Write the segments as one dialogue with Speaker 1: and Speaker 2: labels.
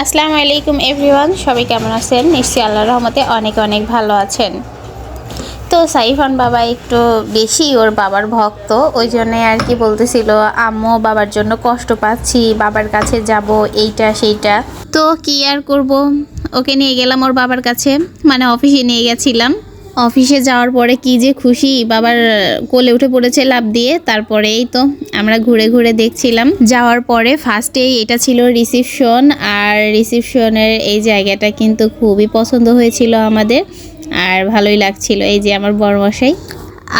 Speaker 1: আসসালামু আলাইকুম এভরিওয়ান, সবাই কেমন আছেন? নিশ্চয়ই আল্লাহর রহমতে অনেক অনেক ভালো আছেন। তো সাইফান বাবা একটু বেশি ওর বাবার ভক্ত, ওই জন্যে আর কি বলতেছিল আম্মু বাবার জন্য কষ্ট পাচ্ছি, বাবার কাছে যাব এইটা সেইটা। তো কি আর করব, ওকে নিয়ে গেলাম ওর বাবার কাছে, মানে অফিসে নিয়ে গেছিলাম। অফিসে যাওয়ার পরে কি যে খুশি, বাবার কোলে উঠে পড়েছে লাফ দিয়ে। তারপরেই তো আমরা ঘুরে ঘুরে দেখছিলাম। যাওয়ার পরে ফার্স্টেই এটা ছিল রিসিপশন, আর রিসিপশনের এই জায়গাটা কিন্তু খুবই পছন্দ হয়েছিল আমাদের, আর ভালোই লাগছিল। এই যে আমার বড়মশাই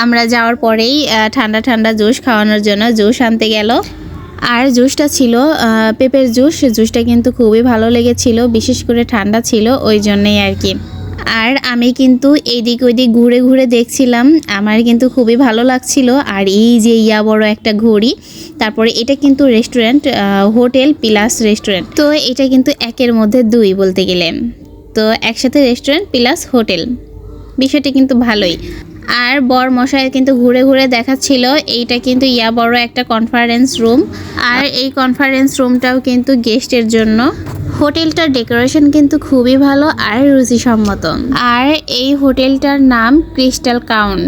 Speaker 1: আমরা যাওয়ার পরেই ঠান্ডা ঠান্ডা জুস খাওয়ানোর জন্য জুস আনতে গেল। আর জুসটা ছিল পেঁপের জুস। জুসটা কিন্তু খুবই ভালো লেগেছিল, বিশেষ করে ঠান্ডা ছিল, ওই জন্যই আর কি। আর আমি কিন্তু এইদিক ওইদিক ঘুরে ঘুরে দেখছিলাম, আমার কিন্তু খুবই ভালো লাগছিল। আর এই যে ইয়া বড় একটা ঘড়ি, তারপরে এটা কিন্তু রেস্টুরেন্ট, হোটেল প্লাস রেস্টুরেন্ট। তো এটা কিন্তু একের মধ্যে দুই বলতে গেলে, তো একসাথে রেস্টুরেন্ট প্লাস হোটেল, বিষয়টি কিন্তু ভালোই। আর বর মশাই কিন্তু ঘুরে ঘুরে দেখাচ্ছিল এইটা কিন্তু ইয়া বড় একটা কনফারেন্স রুম, আর এই কনফারেন্স রুমটাও কিন্তু গেস্টের জন্য। হোটেলটার ডেকোরেশন কিন্তু খুবই ভালো আর রুচিসম্মত। আর এই হোটেলটার নাম ক্রিস্টাল কাউন্ট।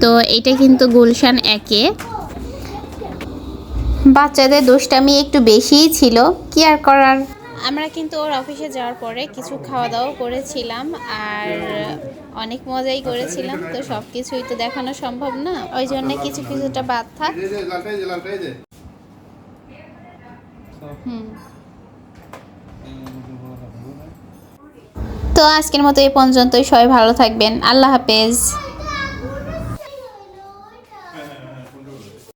Speaker 1: তো এটা কিন্তু গুলশান একে। বাচ্চাদের দুষ্টামি একটু বেশিই ছিল, কি আর করার। আমরা কিন্তু ওর অফিসে যাওয়ার পরে কিছু খাওয়া দাওয়া করেছিলাম, আর অনেক মজাই করেছিলাম। তো সব কিছুই তো দেখানো সম্ভব না, ওই জন্য কিছু কিছুটা বাদ থাক। তো আজকের মতো এই পর্যন্তই, সবাই ভালো থাকবেন, আল্লাহ হাফেজ।